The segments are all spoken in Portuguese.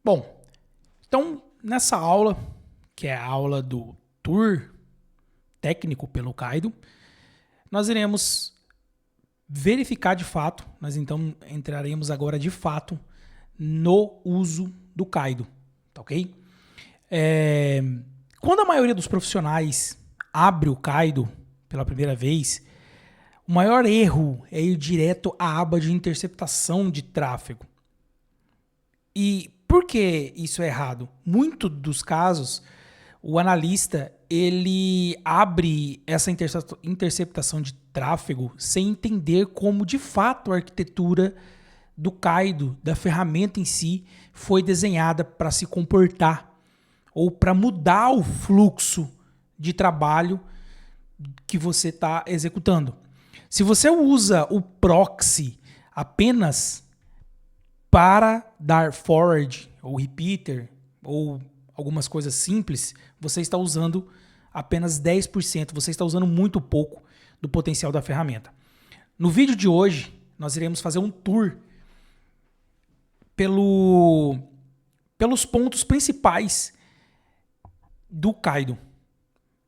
Bom, então nessa aula, que é a aula do tour técnico pelo Kaido, nós iremos verificar de fato, nós então entraremos agora de fato no uso do Kaido, tá ok? Quando a maioria dos profissionais abre o Kaido pela primeira vez, o maior erro é ir direto à aba de interceptação de tráfego. E por que isso é errado? Muito dos casos, o analista ele abre essa interceptação de tráfego sem entender como de fato a arquitetura do Kaido, da ferramenta em si, foi desenhada para se comportar ou para mudar o fluxo de trabalho que você está executando. Se você usa o proxy apenas para dar forward ou repeater ou algumas coisas simples, você está usando apenas 10%, você está usando muito pouco do potencial da ferramenta. No vídeo de hoje, nós iremos fazer um tour pelos pontos principais do Kaido.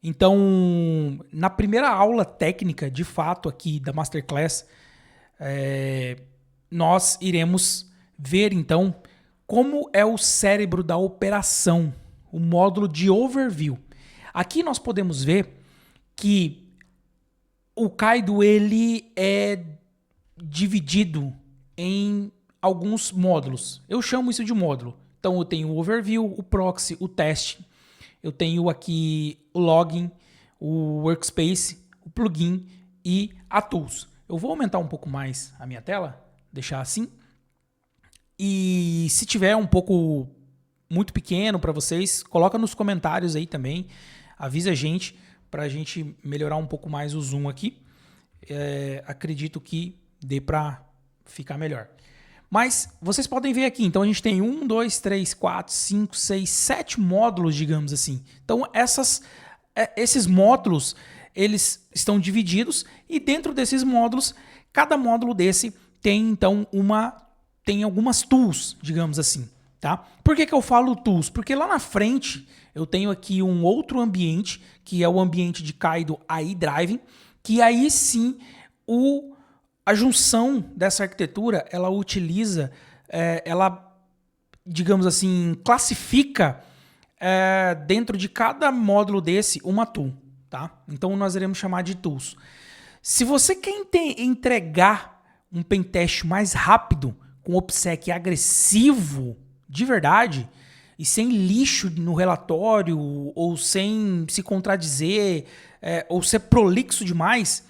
Então, na primeira aula técnica, de fato, aqui da Masterclass, nós iremos ver, então, como é o cérebro da operação, o módulo de overview. Aqui nós podemos ver que o Kaido ele é dividido em alguns módulos. Eu chamo isso de módulo. Então eu tenho o overview, o proxy, o teste. Eu tenho aqui o login, o workspace, o plugin e a tools. Eu vou aumentar um pouco mais a minha tela, deixar assim. E se tiver um pouco muito pequeno para vocês, coloca nos comentários aí também. Avisa a gente para a gente melhorar um pouco mais o zoom aqui. Acredito que dê para ficar melhor. Mas vocês podem ver aqui, então a gente tem 1, 2, 3, 4, 5, 6, 7 módulos, digamos assim. Então esses módulos, eles estão divididos e dentro desses módulos, cada módulo desse tem então tem algumas tools, digamos assim. Tá? Por que eu falo tools? Porque lá na frente eu tenho aqui um outro ambiente, que é o ambiente de Kaido AI Driving, que aí sim a junção dessa arquitetura, ela utiliza, ela, digamos assim, classifica dentro de cada módulo desse uma tool. Tá? Então nós iremos chamar de tools. Se você quer entregar um pentest mais rápido, com OPSEC agressivo, de verdade, e sem lixo no relatório, ou sem se contradizer, ou ser prolixo demais,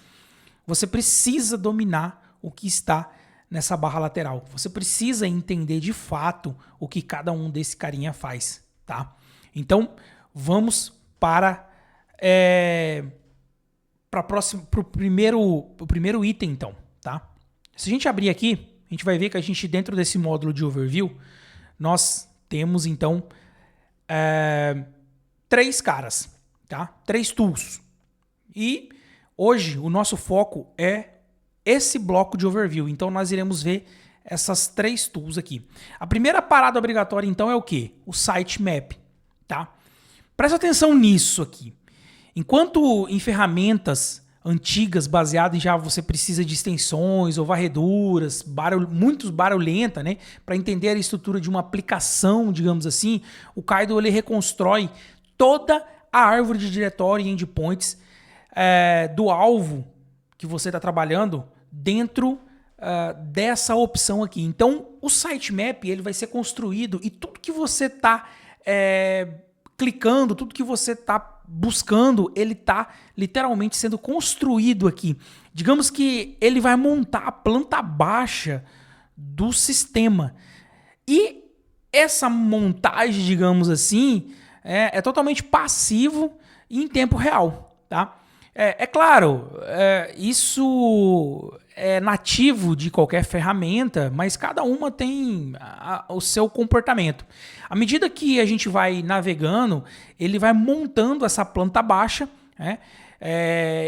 você precisa dominar o que está nessa barra lateral. Você precisa entender de fato o que cada um desse carinha faz, tá? Então, vamos para o primeiro item, então, tá? Se a gente abrir aqui, a gente vai ver que a gente, dentro desse módulo de overview, nós temos, então, 3 caras, tá? 3 tools. E hoje o nosso foco é esse bloco de overview. Então nós iremos ver essas 3 tools aqui. A primeira parada obrigatória, então, é o quê? O sitemap, tá? Presta atenção nisso aqui. Enquanto em ferramentas antigas, baseadas em Java, você precisa de extensões ou varreduras, muito barulhenta, né? Para entender a estrutura de uma aplicação, digamos assim, o Kaido ele reconstrói toda a árvore de diretório e endpoints do alvo que você está trabalhando dentro dessa opção aqui. Então, o sitemap ele vai ser construído e tudo que você está clicando, tudo que você está buscando, ele está literalmente sendo construído aqui. Digamos que ele vai montar a planta baixa do sistema. E essa montagem, digamos assim, é totalmente passivo e em tempo real, tá? Claro, isso é nativo de qualquer ferramenta, mas cada uma tem o seu comportamento. À medida que a gente vai navegando, ele vai montando essa planta baixa, né?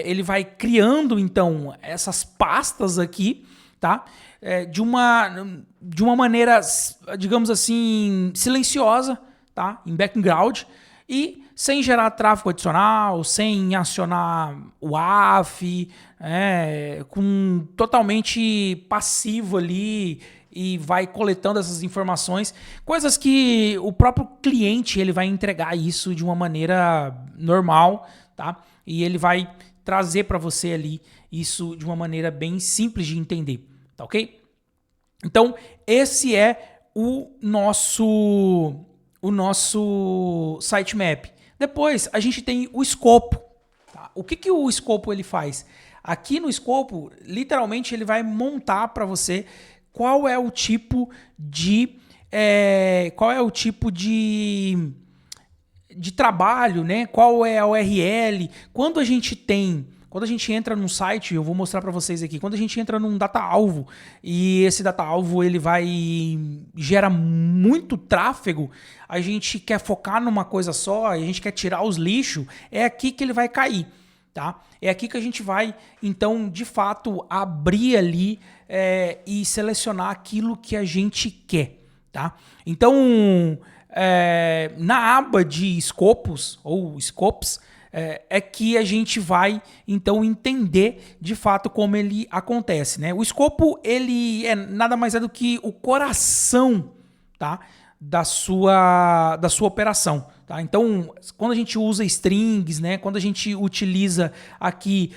Ele vai criando, então, essas pastas aqui tá? De uma maneira, digamos assim, silenciosa, tá? Em background, e sem gerar tráfego adicional, sem acionar o AF, totalmente passivo ali, e vai coletando essas informações, coisas que o próprio cliente ele vai entregar isso de uma maneira normal, tá? E ele vai trazer para você ali isso de uma maneira bem simples de entender, tá ok? Então, esse é o nosso sitemap. Depois, a gente tem o escopo. Tá? O que o escopo ele faz? Aqui no escopo, literalmente, ele vai montar para você qual é o tipo de trabalho, né? Qual é a URL? Quando a gente entra num site, eu vou mostrar para vocês aqui, quando a gente entra num data-alvo e esse data-alvo ele gera muito tráfego, a gente quer focar numa coisa só, a gente quer tirar os lixos, é aqui que ele vai cair. Tá? É aqui que a gente vai, então, de fato, abrir ali e selecionar aquilo que a gente quer. Tá? Então, na aba de escopos, ou scopes, é que a gente vai, então, entender, de fato, como ele acontece. Né? O escopo, ele nada mais é do que o coração, tá? da sua operação. Tá? Então, quando a gente usa strings, né? Quando a gente utiliza aqui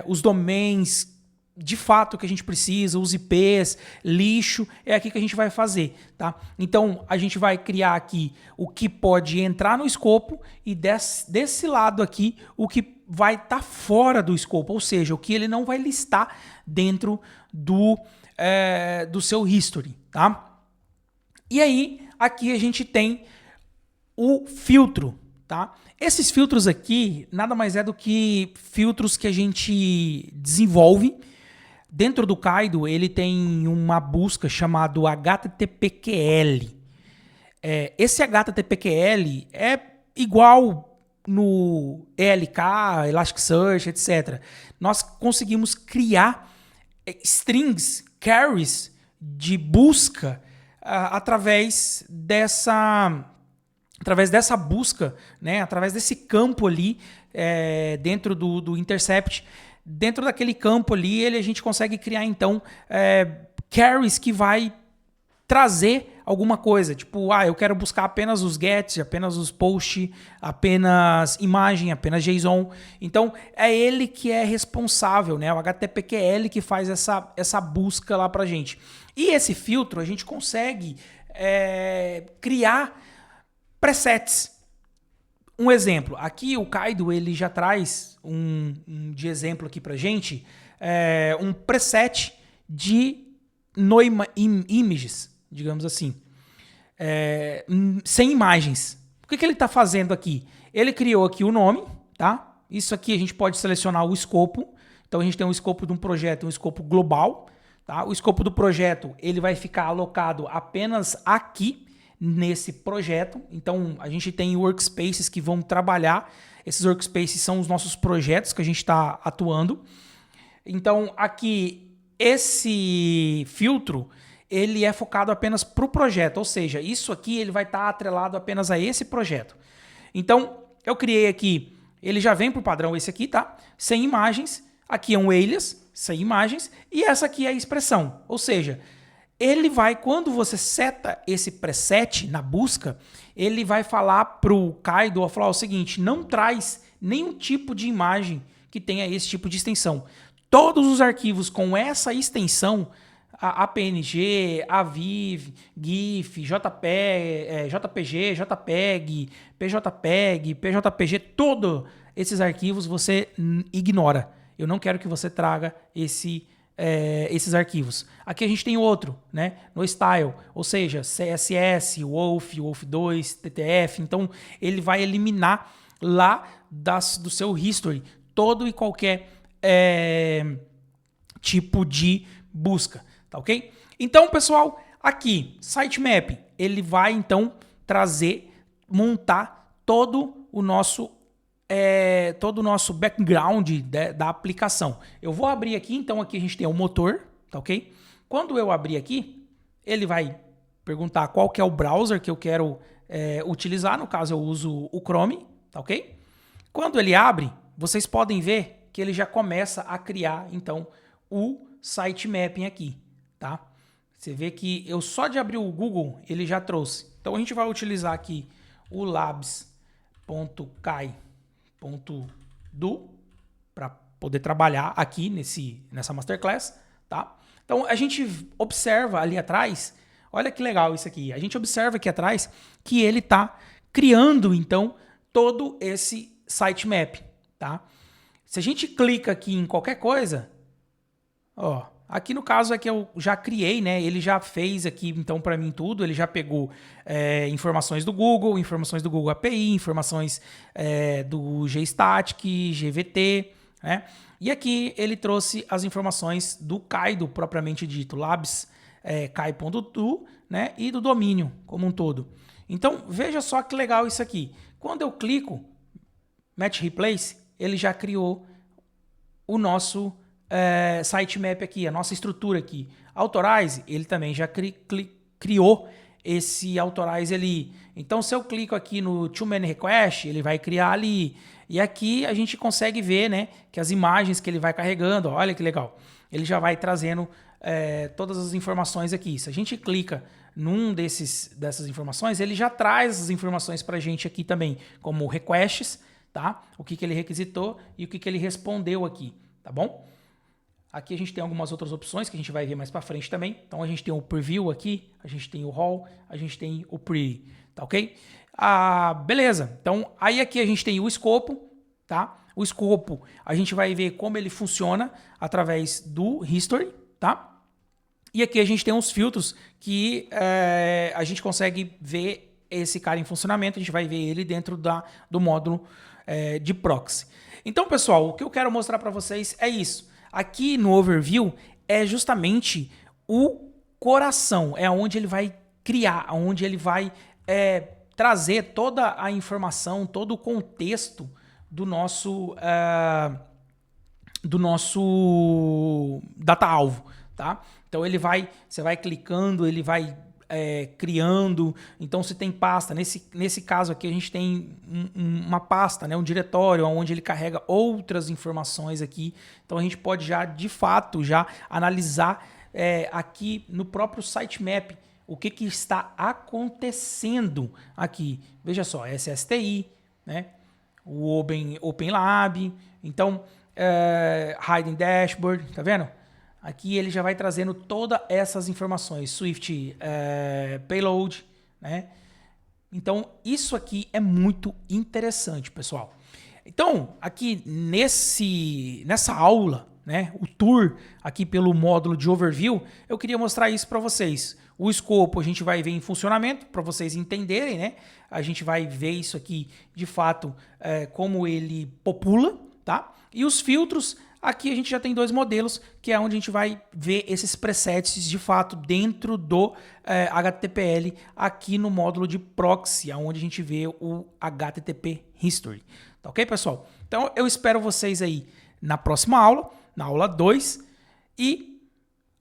os domains de fato que a gente precisa, os IPs, lixo, é aqui que a gente vai fazer. Tá? Então, a gente vai criar aqui o que pode entrar no escopo e desse lado aqui, o que vai estar fora do escopo, ou seja, o que ele não vai listar dentro do seu history. Tá? E aí, aqui a gente tem o filtro, tá? Esses filtros aqui nada mais é do que filtros que a gente desenvolve. Dentro do Kaido, ele tem uma busca chamada HTTPQL. Esse HTTPQL é igual no ELK, Elasticsearch, etc. Nós conseguimos criar strings, carries de busca através dessa busca, né, através desse campo ali dentro do Intercept. Dentro daquele campo ali, a gente consegue criar, então, carries que vai trazer alguma coisa. Tipo, eu quero buscar apenas os gets, apenas os post, apenas imagem, apenas JSON. Então, é ele que é responsável, né? O HTTPQL que faz essa busca lá pra gente. E esse filtro, a gente consegue criar presets. Um exemplo, aqui o Kaido ele já traz de exemplo aqui pra gente, um preset de images, digamos assim, sem imagens. O que ele está fazendo aqui? Ele criou aqui o nome, tá? Isso aqui a gente pode selecionar o escopo. Então a gente tem um escopo de um projeto, um escopo global. Tá? O escopo do projeto ele vai ficar alocado apenas aqui nesse projeto. Então a gente tem workspaces que vão trabalhar. Esses workspaces são os nossos projetos que a gente está atuando. Então aqui esse filtro ele é focado apenas para o projeto, ou seja, isso aqui ele vai estar atrelado apenas a esse projeto. Então eu criei aqui, ele já vem por padrão esse aqui, tá? Sem imagens. Aqui é um alias, sem imagens, e essa aqui é a expressão. Ou seja, ele vai, quando você seta esse preset na busca, ele vai falar para o Kaido, vai falar o seguinte, não traz nenhum tipo de imagem que tenha esse tipo de extensão. Todos os arquivos com essa extensão, a PNG, AVIV, GIF, JPG, JPEG, PJPEG, PJPG, todos esses arquivos você ignora. Eu não quero que você traga esses arquivos. Aqui a gente tem outro, né? No style, ou seja, CSS, Wolf, Wolf2, TTF. Então ele vai eliminar lá do seu history todo e qualquer tipo de busca, tá ok? Então, pessoal, aqui, sitemap, ele vai então montar todo o nosso background da aplicação. Eu vou abrir aqui, então aqui a gente tem o motor, tá ok? Quando eu abrir aqui, ele vai perguntar qual que é o browser que eu quero utilizar, no caso eu uso o Chrome, tá ok? Quando ele abre, vocês podem ver que ele já começa a criar, então, o sitemapping aqui, tá? Você vê que eu só de abrir o Google, ele já trouxe. Então a gente vai utilizar aqui o labs.kai.do para poder trabalhar aqui nessa masterclass, tá? Então a gente observa ali atrás, olha que legal isso aqui. A gente observa aqui atrás que ele está criando então todo esse sitemap, tá? Se a gente clica aqui em qualquer coisa, ó, aqui no caso é que eu já criei, né? Ele já fez aqui então para mim tudo. Ele já pegou informações do Google API, informações do GStatic, GVT, né? E aqui ele trouxe as informações do Kaido propriamente dito, labs kai.do, né? E do domínio como um todo. Então veja só que legal isso aqui. Quando eu clico Match Replace, ele já criou o nosso sitemap aqui, a nossa estrutura aqui. Authorize, ele também já criou esse Authorize ali. Então, se eu clico aqui no Too Many Request, ele vai criar ali. E aqui a gente consegue ver, né, que as imagens que ele vai carregando, olha que legal. Ele já vai trazendo todas as informações aqui. Se a gente clica num dessas informações, ele já traz as informações para a gente aqui também, como requests, tá? O que ele requisitou e o que ele respondeu aqui, tá bom? Aqui a gente tem algumas outras opções que a gente vai ver mais para frente também. Então a gente tem o Preview aqui, a gente tem o Raw, a gente tem o Pretty, tá ok? Beleza, então aí aqui a gente tem o escopo, tá? O escopo a gente vai ver como ele funciona através do History, tá? E aqui a gente tem uns filtros que a gente consegue ver esse cara em funcionamento, a gente vai ver ele dentro do módulo de proxy. Então, pessoal, o que eu quero mostrar para vocês é isso. Aqui no Overview é justamente o coração, é onde ele vai criar, onde ele vai trazer toda a informação, todo o contexto do nosso data-alvo, tá? Então você vai clicando, ele vai criando. Então se tem pasta, nesse caso aqui a gente tem uma pasta, né, um diretório onde ele carrega outras informações aqui. Então a gente pode já de fato já analisar aqui no próprio sitemap o que está acontecendo aqui. Veja só, SSTI, né, o OpenLab, então Hiding Dashboard, tá vendo? Aqui ele já vai trazendo todas essas informações, Swift Payload, né? Então isso aqui é muito interessante, pessoal. Então aqui nessa aula, né, o tour aqui pelo módulo de Overview, eu queria mostrar isso para vocês. O escopo a gente vai ver em funcionamento para vocês entenderem, né? A gente vai ver isso aqui de fato como ele popula, tá? E os filtros, aqui a gente já tem dois modelos, que é onde a gente vai ver esses presets de fato dentro do HTTPL aqui no módulo de proxy, onde a gente vê o HTTP History. Tá ok, pessoal? Então eu espero vocês aí na próxima aula, na aula 2, e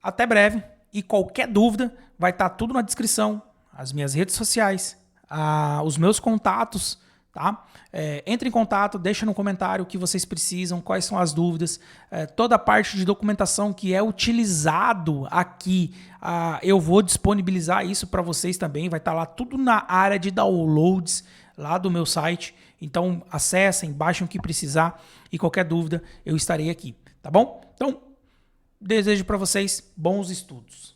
até breve. E qualquer dúvida vai estar tudo na descrição, as minhas redes sociais, os meus contatos, tá? Entre em contato, deixa no comentário o que vocês precisam, quais são as dúvidas, toda a parte de documentação que é utilizado aqui, eu vou disponibilizar isso para vocês também, vai estar lá tudo na área de downloads lá do meu site, então acessem, baixem o que precisar e qualquer dúvida eu estarei aqui, tá bom? Então, desejo para vocês bons estudos.